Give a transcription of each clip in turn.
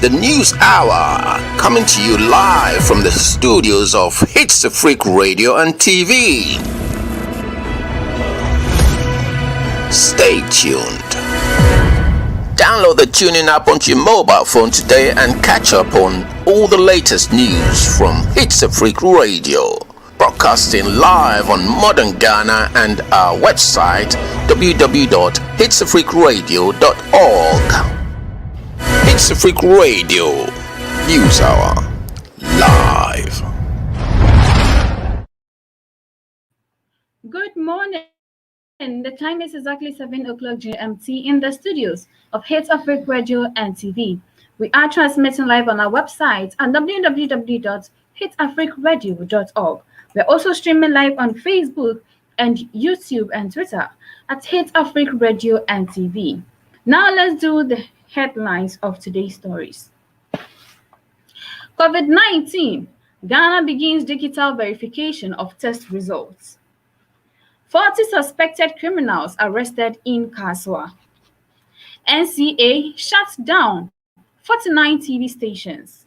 The news hour coming to you live from the studios of HitzAfrik Radio and TV. Stay tuned. Download the tuning app onto your mobile phone today and catch up on all the latest news from HitzAfrik Radio. Broadcasting live on modern Ghana and our website www.hitsafrikradio.org. HitzAfrik Radio News Hour live. Good morning. The time is exactly 7 o'clock GMT in the studios of HitzAfrik Radio and TV. We are transmitting live on our website at www.hitsafrikradio.org. We're also streaming live on Facebook and YouTube and Twitter at HitzAfrik Radio and TV. Now let's do the headlines of today's stories. COVID-19. Ghana begins digital verification of test results. 40 suspected criminals arrested in Kaswa. NCA shuts down 49 TV stations.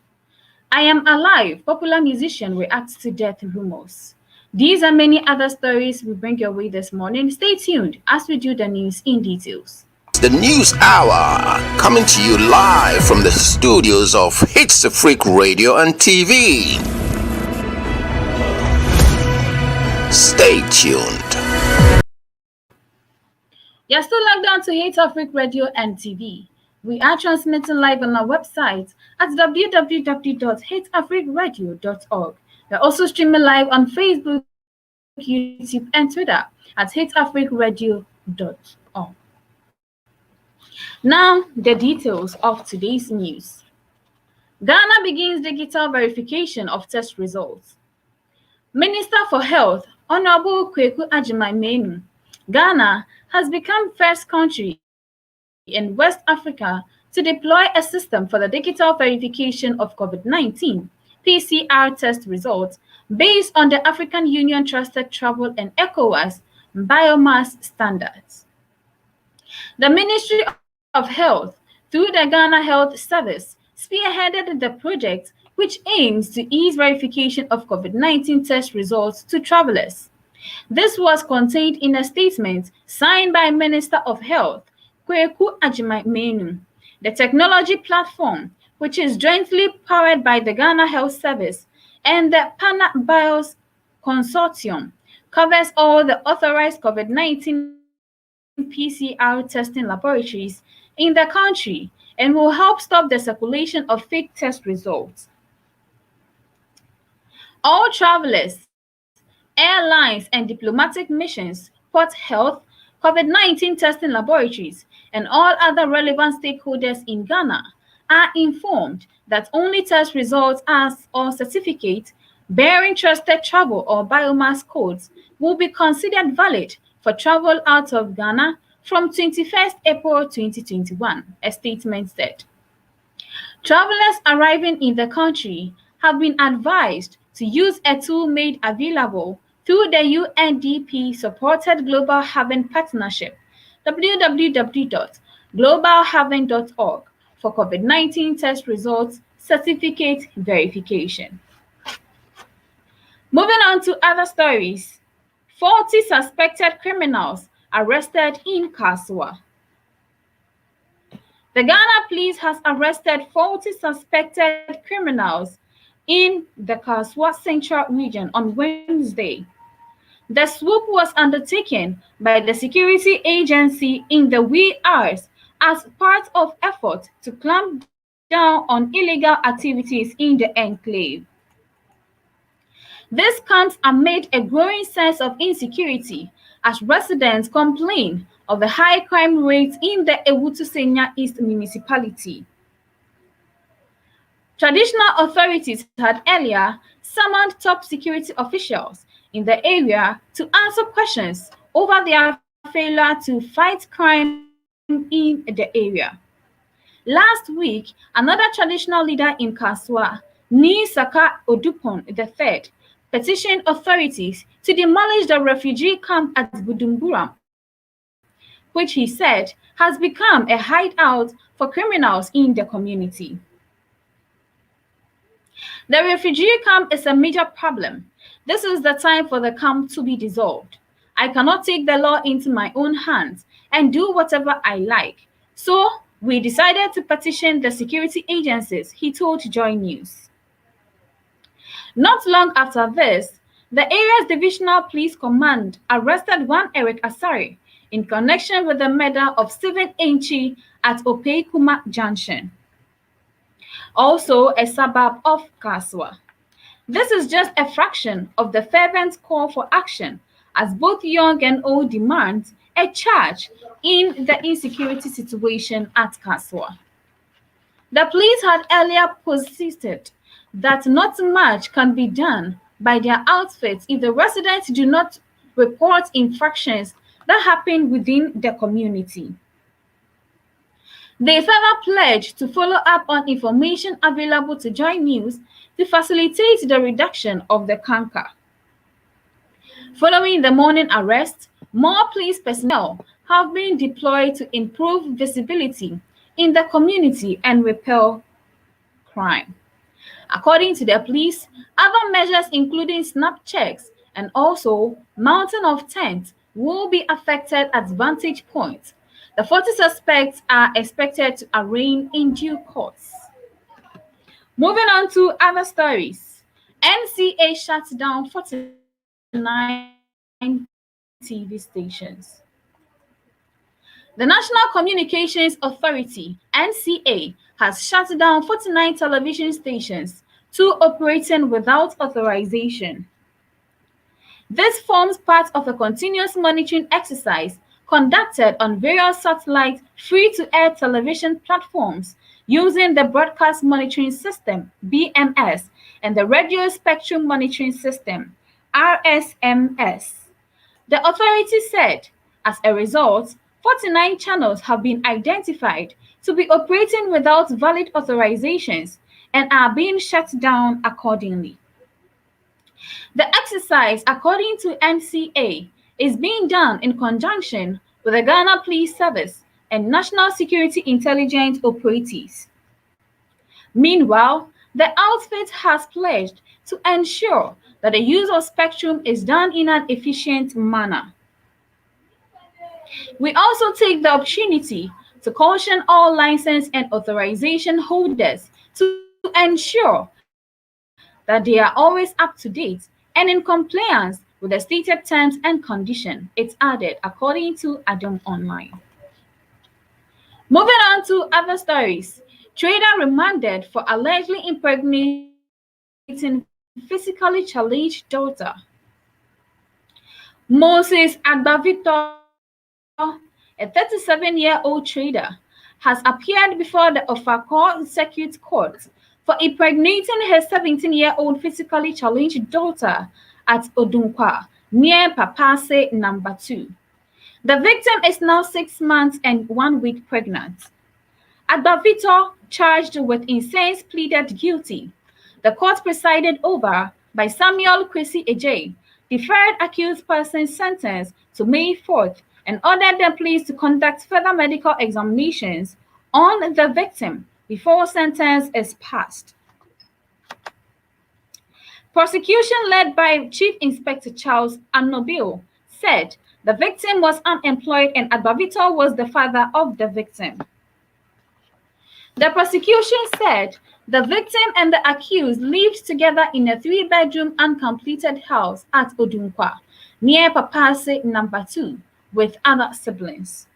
I Am Alive, popular musician reacts to death rumors. These and many other stories we bring your way this morning. Stay tuned as we do the news in details. The news hour coming to you live from the studios of HitzAfrik Radio and TV. Stay tuned. You're still logged on to HitzAfrik Radio and TV. We are transmitting live on our website at www.hitsafrikradio.org. We're also streaming live on Facebook, YouTube, and Twitter at hitsafrikradio.org. Now, the details of today's news. Ghana begins digital verification of test results. Minister for Health, Honorable Kweku Agyeman, Ghana has become first country in West Africa to deploy a system for the digital verification of COVID-19 PCR test results based on the African Union Trusted Travel and ECOWAS biomass standards. The Ministry of Health, through the Ghana Health Service, spearheaded the project, which aims to ease verification of COVID-19 test results to travelers. This was contained in a statement signed by Minister of Health, Kweku Agyeman. The technology platform, which is jointly powered by the Ghana Health Service and the PANA Bios Consortium, covers all the authorized COVID-19 PCR testing laboratories in the country and will help stop the circulation of fake test results. All travelers, airlines, and diplomatic missions, port health, COVID-19 testing laboratories, and all other relevant stakeholders in Ghana are informed that only test results or certificates bearing trusted travel or biomass codes will be considered valid for travel out of Ghana from 21st April 2021, a statement said. Travelers arriving in the country have been advised to use a tool made available through the UNDP-supported Global Haven Partnership, www.globalhaven.org, for COVID-19 test results certificate verification. Moving on to other stories. 40 suspected criminals arrested in Kaswa. The Ghana Police has arrested 40 suspected criminals in the Kaswa Central region on Wednesday. The swoop was undertaken by the security agency in the wee hours as part of effort to clamp down on illegal activities in the enclave. This comes amid a growing sense of insecurity as residents complain of the high crime rates in the Ewutu-Senya East municipality. Traditional authorities had earlier summoned top security officials in the area to answer questions over their failure to fight crime in the area. Last week, another traditional leader in Kaswa, Ni Saka Odupon III, petitioned authorities to demolish the refugee camp at Budumbura, which he said has become a hideout for criminals in the community. The refugee camp is a major problem. This is the time for the camp to be dissolved. I cannot take the law into my own hands and do whatever I like. So we decided to petition the security agencies, he told Joy News. Not long after this, the area's Divisional Police Command arrested one Eric Asare in connection with the murder of Stephen Enchi at Opei-Kuma Junction, also a suburb of Kaswa. This is just a fraction of the fervent call for action as both young and old demand a charge in the insecurity situation at Kaswa. The police had earlier persisted that not much can be done by their outfits if the residents do not report infractions that happen within the community. They further pledged to follow up on information available to Joy News to facilitate the reduction of the canker. Following the morning arrest, more police personnel have been deployed to improve visibility in the community and repel crime. According to the police, other measures including snap checks and also mounting of tents will be affected at vantage points. The 40 suspects are expected to arraign in due course. Moving on to other stories. NCA shuts down 49 TV stations. The National Communications Authority, NCA, has shut down 49 television stations, 2 operating without authorization. This forms part of a continuous monitoring exercise conducted on various satellite free-to-air television platforms using the Broadcast Monitoring System, BMS, and the Radio Spectrum Monitoring System, RSMS. The authority said, as a result, 49 channels have been identified to be operating without valid authorizations and are being shut down accordingly. The exercise, according to NCA, is being done in conjunction with the Ghana Police Service and National Security Intelligence operatives. Meanwhile, the outfit has pledged to ensure that the use of spectrum is done in an efficient manner. We also take the opportunity to caution all license and authorization holders to ensure that they are always up to date and in compliance with the stated terms and conditions, it's added, according to Adam Online. Moving on to other stories. Trader remanded for allegedly impregnating physically challenged daughter. Moses Agbavito, a 37-year-old trader, has appeared before the Ofako Circuit Court for impregnating her 17-year-old physically challenged daughter at Odunkwa, near Papase number 2. The victim is now 6 months and 1 week pregnant. Agbavito, charged with incest, pleaded guilty. The court, presided over by Samuel Kwesi Ejay, deferred accused person's sentence to May 4th and ordered the police to conduct further medical examinations on the victim before sentence is passed. Prosecution led by Chief Inspector Charles Anobil said the victim was unemployed and Agbavito was the father of the victim. The prosecution said the victim and the accused lived together in a 3-bedroom uncompleted house at Odunkwa, near Papase number 2, with other siblings.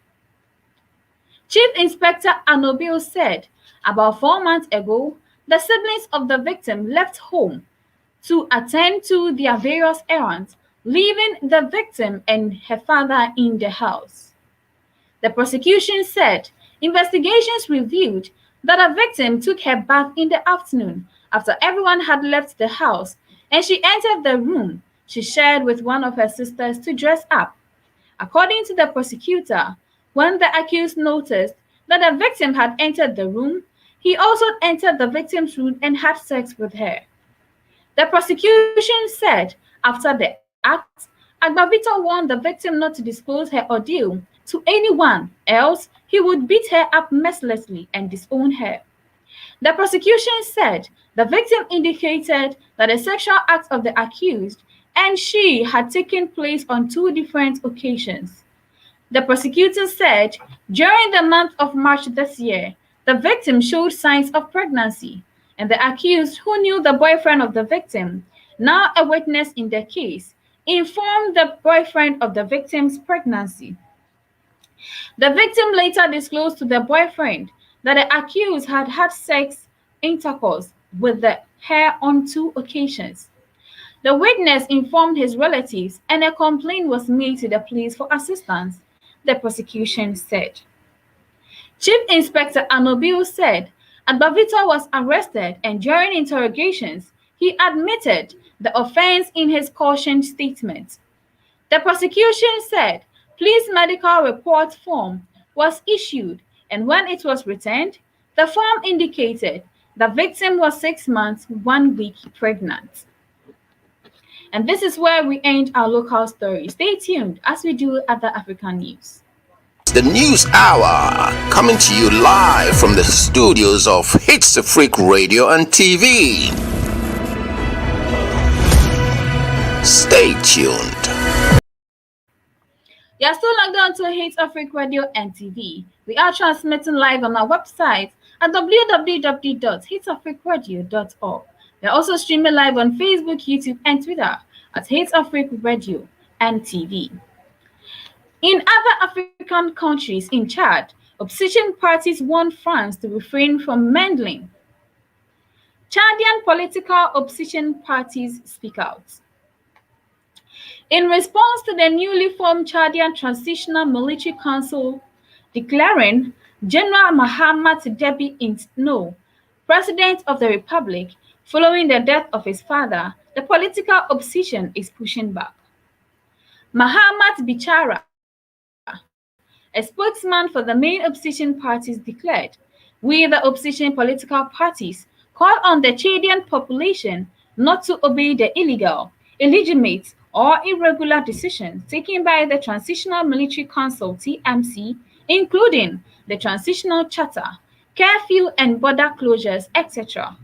Chief Inspector Anobil said about 4 months ago, the siblings of the victim left home to attend to their various errands, leaving the victim and her father in the house. The prosecution said investigations revealed that the victim took her bath in the afternoon after everyone had left the house, and she entered the room she shared with one of her sisters to dress up. According to the prosecutor, when the accused noticed that the victim had entered the room, he also entered the victim's room and had sex with her. The prosecution said after the act, Agbavito warned the victim not to disclose her ordeal to anyone else he would beat her up mercilessly and disown her. The prosecution said the victim indicated that the sexual act of the accused and she had taken place on 2 different occasions. The prosecutor said during the month of March this year, the victim showed signs of pregnancy, and the accused, who knew the boyfriend of the victim, now a witness in the case, informed the boyfriend of the victim's pregnancy. The victim later disclosed to the boyfriend that the accused had had sex intercourse with her on 2 occasions. The witness informed his relatives and a complaint was made to the police for assistance, the prosecution said. Chief Inspector Anobil said Agbavito was arrested and during interrogations, he admitted the offense in his caution statement. The prosecution said police medical report form was issued and when it was returned, the form indicated the victim was 6 months, 1 week pregnant. And this is where we end our local story. Stay tuned as we do other African news. The News Hour, coming to you live from the studios of HitzAfrik Radio and TV. Stay tuned. You are still logged on to HitzAfrik Radio and TV. We are transmitting live on our website at www.hitzafrikradio.org. We are also streaming live on Facebook, YouTube, and Twitter at HitzAfrik Radio and TV. In other African countries, in Chad, opposition parties warned France to refrain from meddling. Chadian political opposition parties speak out. In response to the newly formed Chadian Transitional Military Council declaring General Mahamat Déby Itno President of the Republic following the death of his father, the political opposition is pushing back. Mahamat Bichara, a spokesman for the main opposition parties, declared, "We, the opposition political parties, call on the Chadian population not to obey the illegal, illegitimate, or irregular decisions taken by the Transitional Military Council (TMC), including the Transitional Charter, curfew and border closures, etc.,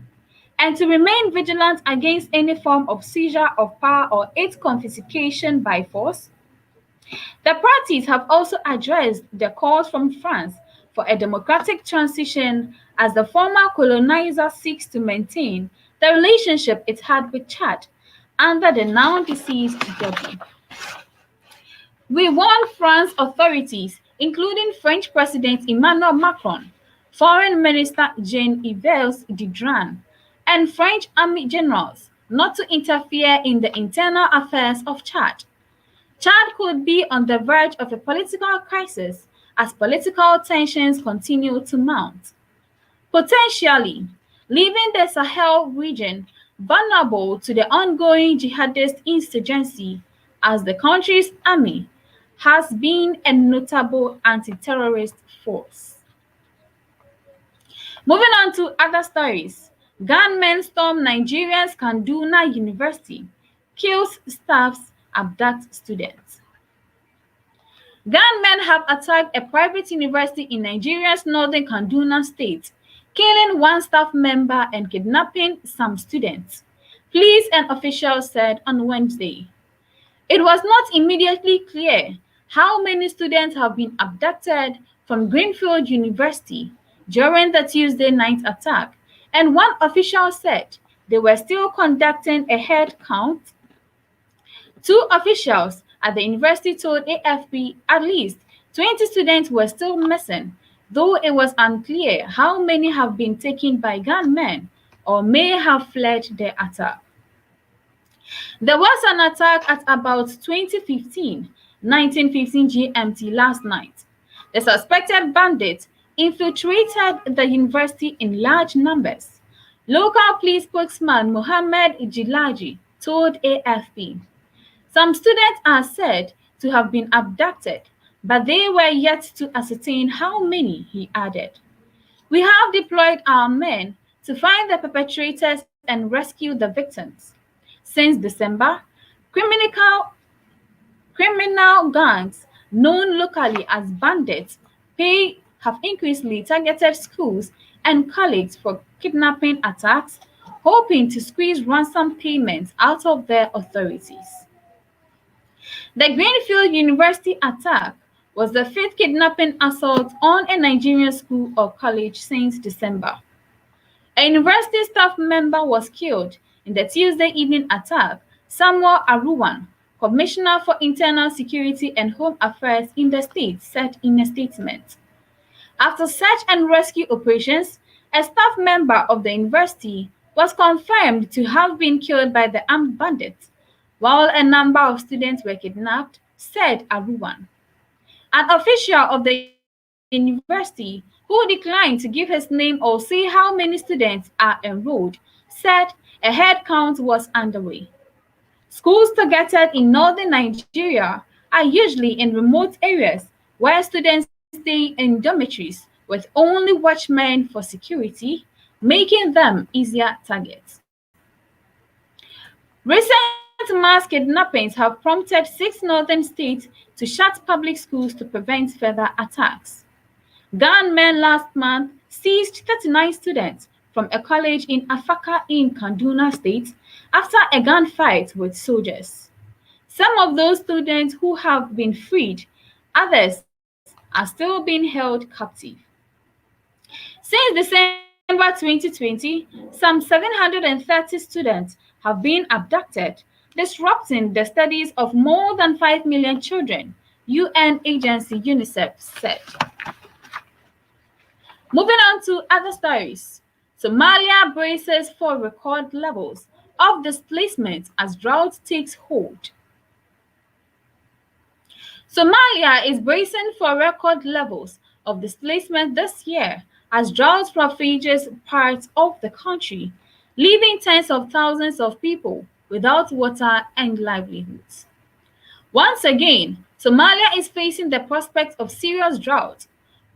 and to remain vigilant against any form of seizure of power or its confiscation by force." The parties have also addressed the calls from France for a democratic transition as the former colonizer seeks to maintain the relationship it had with Chad under the now deceased Déby. We warn France authorities, including French President Emmanuel Macron, Foreign Minister Jean-Yves Le Drian, and French army generals not to interfere in the internal affairs of Chad. Chad could be on the verge of a political crisis as political tensions continue to mount, potentially leaving the Sahel region vulnerable to the ongoing jihadist insurgency as the country's army has been a notable anti-terrorist force. Moving on to other stories. Gunmen storm Nigeria's Kaduna University, kills staffs, abduct students. Gunmen have attacked a private university in Nigeria's northern Kaduna state, killing 1 staff member and kidnapping some students, police and officials said on Wednesday. It was not immediately clear how many students have been abducted from Greenfield University during the Tuesday night attack, and one official said they were still conducting a head count. 2 officials at the university told AFP at least 20 students were still missing, though it was unclear how many have been taken by gunmen or may have fled the attack. There was an attack at about 19:15 GMT last night. The suspected bandits infiltrated the university in large numbers. Local police spokesman Mohammed Jilaji told AFP. Some students are said to have been abducted, but they were yet to ascertain how many, he added. We have deployed our men to find the perpetrators and rescue the victims. Since December, criminal gangs known locally as bandits have increasingly targeted schools and colleagues for kidnapping attacks, hoping to squeeze ransom payments out of their authorities. The Greenfield University attack was the fifth kidnapping assault on a Nigerian school or college since December. A university staff member was killed in the Tuesday evening attack, Samuel Aruwan, Commissioner for Internal Security and Home Affairs in the state, said in a statement. After search and rescue operations, a staff member of the university was confirmed to have been killed by the armed bandits, while a number of students were kidnapped, said Aruwan. An official of the university who declined to give his name or say how many students are enrolled said a head count was underway. Schools targeted in northern Nigeria are usually in remote areas where students stay in dormitories with only watchmen for security, making them easier targets. Recent mass kidnappings have prompted 6 northern states to shut public schools to prevent further attacks. Gunmen last month seized 39 students from a college in Afaka in Kaduna State after a gunfight with soldiers. Some of those students who have been freed, others are still being held captive. Since December 2020, some 730 students have been abducted, disrupting the studies of more than 5 million children, UN agency UNICEF said. Moving on to other stories. Somalia braces for record levels of displacement as drought takes hold. Somalia is bracing for record levels of displacement this year as drought ravages parts of the country, leaving tens of thousands of people without water and livelihoods. Once again, Somalia is facing the prospect of serious drought.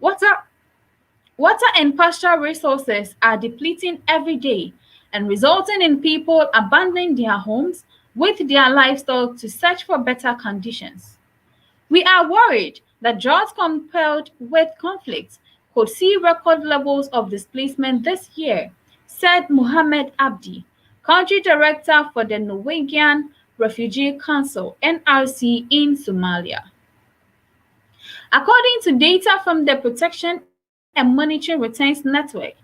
Water and pastoral resources are depleting every day and resulting in people abandoning their homes with their livestock to search for better conditions. We are worried that drought compelled with conflicts could see record levels of displacement this year, said Mohammed Abdi, country director for the Norwegian Refugee Council (NRC) in Somalia. According to data from the Protection and Monitoring Returns Network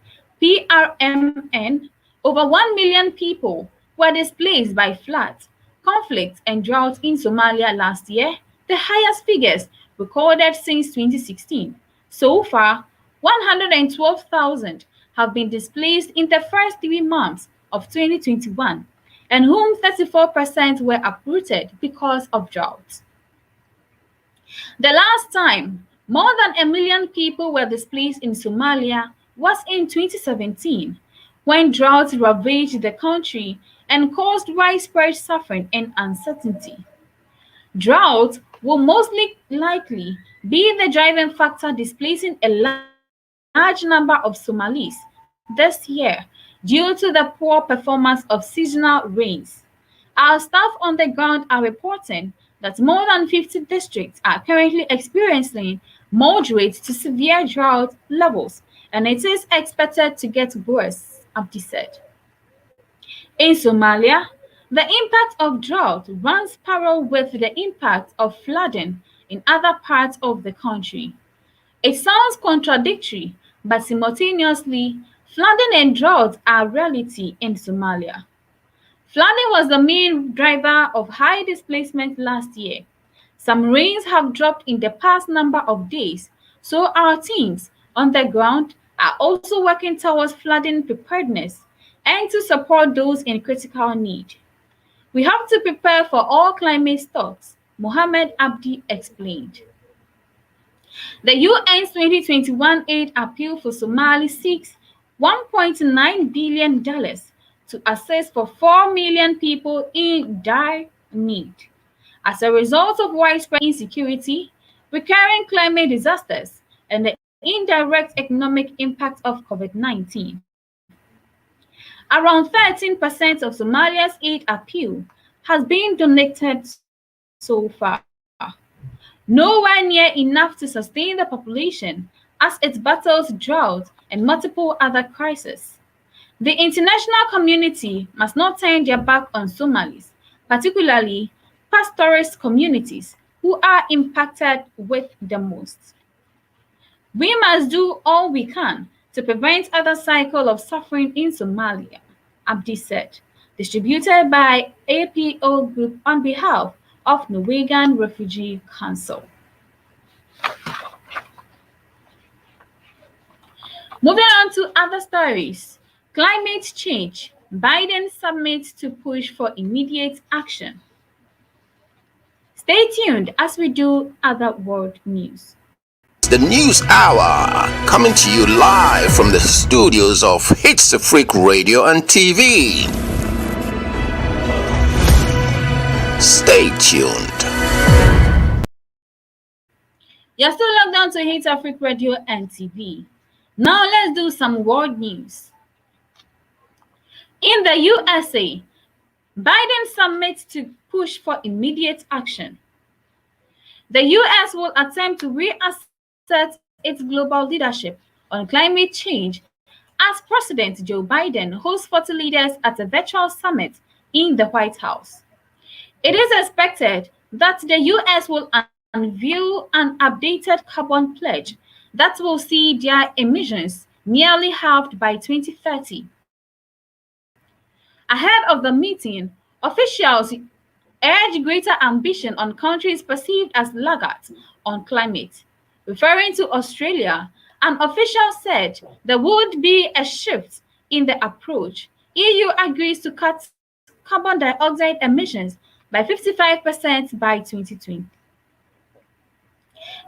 (PRMN), over 1 million people were displaced by floods, conflict, and drought in Somalia last year, the highest figures recorded since 2016. So far, 112,000 have been displaced in the first 3 months of 2021, and whom 34% were uprooted because of drought. The last time more than 1 million people were displaced in Somalia was in 2017, when drought ravaged the country and caused widespread suffering and uncertainty. Drought will most likely be the driving factor displacing a large number of Somalis this year due to the poor performance of seasonal rains. Our staff on the ground are reporting that more than 50 districts are currently experiencing moderate to severe drought levels, and it is expected to get worse, Abdi said. In Somalia, the impact of drought runs parallel with the impact of flooding in other parts of the country. It sounds contradictory, but simultaneously, flooding and drought are reality in Somalia. Flooding was the main driver of high displacement last year. Some rains have dropped in the past number of days, so our teams on the ground are also working towards flooding preparedness and to support those in critical need. We have to prepare for all climate shocks, Mohammed Abdi explained. The UN's 2021 aid appeal for Somalia seeks $1.9 billion to assist for 4 million people in dire need. As a result of widespread insecurity, recurring climate disasters, and the indirect economic impact of COVID-19. Around 13% of Somalia's aid appeal has been donated so far. Nowhere near enough to sustain the population, as it battles drought and multiple other crises. The international community must not turn their back on Somalis, particularly pastoralist communities who are impacted with the most. We must do all we can to prevent another cycle of suffering in Somalia, Abdi said, distributed by APO Group on behalf of Norwegian Refugee Council. Moving on to other stories. Climate change. Biden summit to push for immediate action. Stay tuned as we do other world news. The News Hour, coming to you live from the studios of HitzAfrik Radio and TV. Stay tuned. You're still logged on to HitzAfrik Radio and TV. Now let's do some world news. In the USA, Biden summit to push for immediate action. The US will attempt to reassert its global leadership on climate change as President Joe Biden hosts 40 leaders at a virtual summit in the White House. It is expected that the US will unveil an updated carbon pledge that will see their emissions nearly halved by 2030. Ahead of the meeting, officials urge greater ambition on countries perceived as laggards on climate. Referring to Australia, an official said there would be a shift in the approach. EU agrees to cut carbon dioxide emissions by 55% by 2020.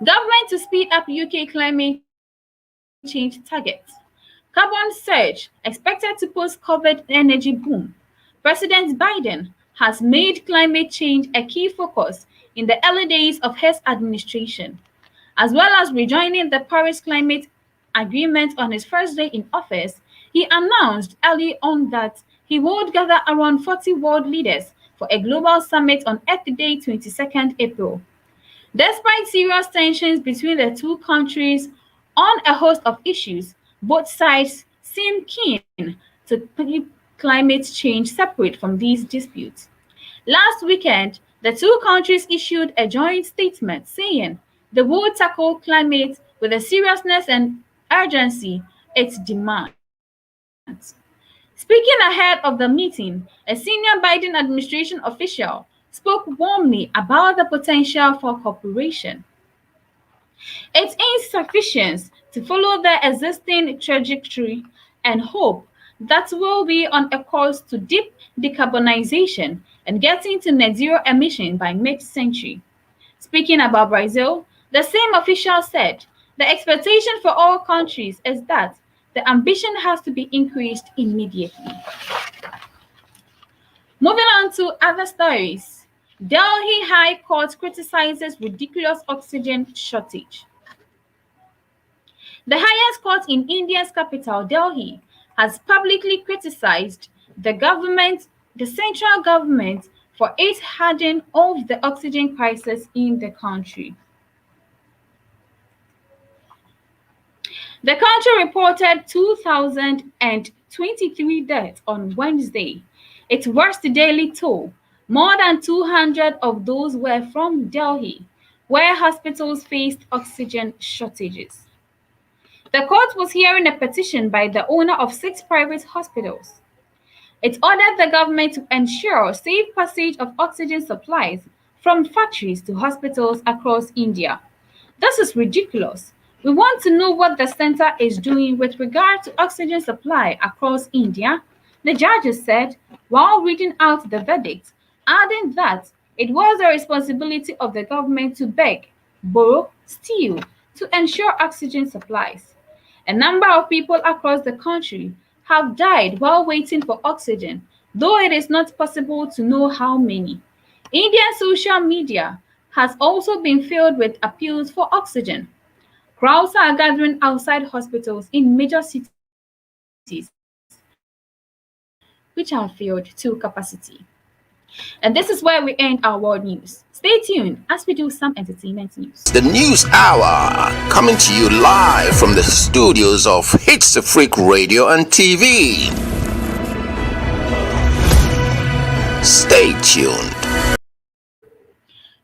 Government to speed up UK climate change targets. Carbon surge expected to post-COVID energy boom. President Biden has made climate change a key focus in the early days of his administration, as well as rejoining the Paris Climate Agreement on his first day in office. He announced early on that he would gather around 40 world leaders for a global summit on Earth Day, 22nd April. Despite serious tensions between the two countries on a host of issues, both sides seem keen to keep climate change separate from these disputes. Last weekend, the two countries issued a joint statement saying they would tackle climate with the seriousness and urgency it demands. Speaking ahead of the meeting, a senior Biden administration official spoke warmly about the potential for cooperation. It's insufficient to follow the existing trajectory and hope that we'll be on a course to deep decarbonization and getting to net zero emission by mid-century. Speaking about Brazil, the same official said the expectation for all countries is that the ambition has to be increased immediately. Moving on to other stories. Delhi High Court criticizes ridiculous oxygen shortage. The highest court in India's capital, Delhi, has publicly criticized the central government for its handling of the oxygen crisis in the country. The country reported 2,023 deaths on Wednesday, its worst daily toll. More than 200 of those were from Delhi, where hospitals faced oxygen shortages. The court was hearing a petition by the owner of 6 private hospitals. It ordered the government to ensure safe passage of oxygen supplies from factories to hospitals across India. This is ridiculous. We want to know what the center is doing with regard to oxygen supply across India, the judges said while reading out the verdict, adding that it was the responsibility of the government to beg, borrow, steal to ensure oxygen supplies. A number of people across the country have died while waiting for oxygen, though it is not possible to know how many. Indian social media has also been filled with appeals for oxygen. Crowds are gathering outside hospitals in major cities, which are filled to capacity. And this is where we end our world news. Stay tuned as we do some entertainment news. The News Hour, coming to you live from the studios of HitzAfrik Radio and TV. Stay tuned.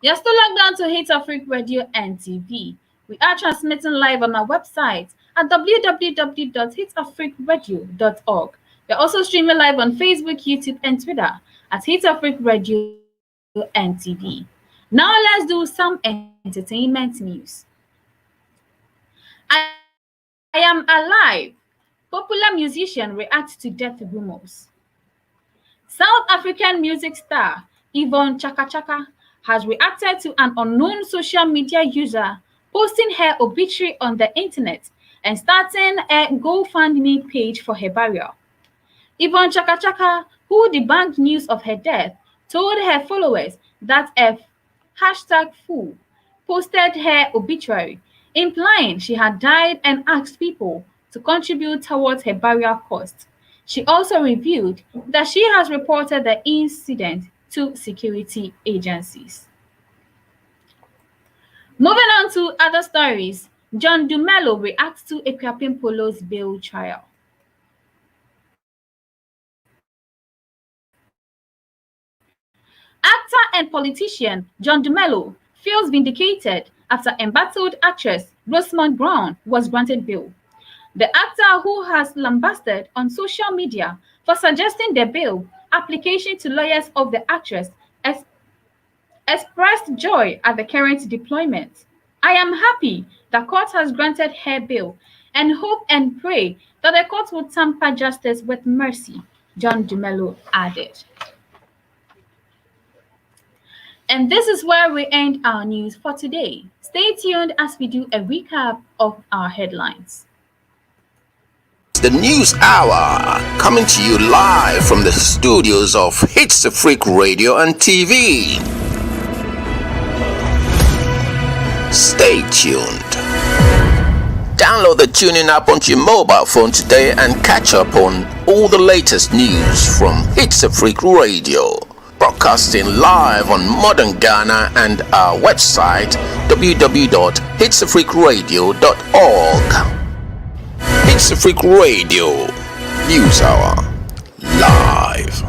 You're still logged on to HitzAfrik Radio and TV. We are transmitting live on our website at www.hitzafrikradio.org. We're also streaming live on Facebook, YouTube, and Twitter at HitzAfrik Radio and TV. Now let's do some entertainment news. I am alive. Popular musician reacts to death rumors. South African music star Yvonne Chaka Chaka has reacted to an unknown social media user posting her obituary on the internet and starting a GoFundMe page for her burial. Yvonne Chaka Chaka, who debunked news of her death, told her followers that a #fool posted her obituary, implying she had died, and asked people to contribute towards her burial costs. She also revealed that she has reported the incident to security agencies. Moving on to other stories, John Dumelo reacts to Equiapim Polo's bail trial. Actor and politician John Dumelo feels vindicated after embattled actress Rosamund Brown was granted bail. The actor, who has lambasted on social media for suggesting the bail application to lawyers of the actress, expressed joy at the current deployment. "I am happy the court has granted her bail and hope and pray that the court will temper justice with mercy," John Dumelo added. And this is where we end our news for today. Stay tuned as we do a recap of our headlines. The News Hour, coming to you live from the studios of HitzAfrik Radio and TV. Stay tuned. Download the TuneIn app onto your mobile phone today and catch up on all the latest news from HitzAfrik Radio. Broadcasting live on modern Ghana and our website www.hitzafrikradio.org. HitzAfrik Radio News Hour live.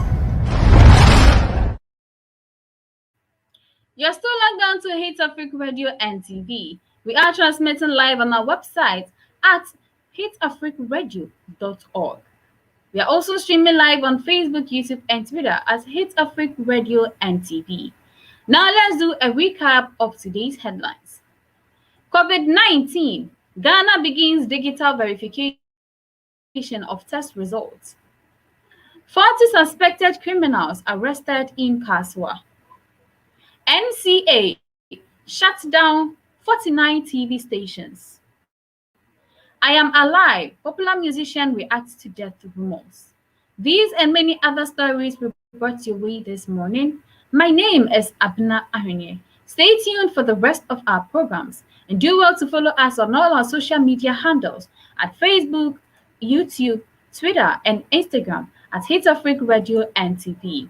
You're still logged on to HitzAfrik Radio and TV. We are transmitting live on our website at hitzafrikradio.org. We are also streaming live on Facebook, YouTube, and Twitter as HitzAfrik Radio and TV. Now let's do a recap of today's headlines. COVID-19. Ghana begins digital verification of test results. 40 suspected criminals arrested in Kaswa. NCA shut down 49 TV stations. I am alive. Popular musician reacts to death rumors. These and many other stories we brought your way this morning. My name is Abna Ahwenye. Stay tuned for the rest of our programs and do well to follow us on all our social media handles at Facebook, YouTube, Twitter, and Instagram at HitzAfrik Radio and TV.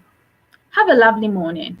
Have a lovely morning.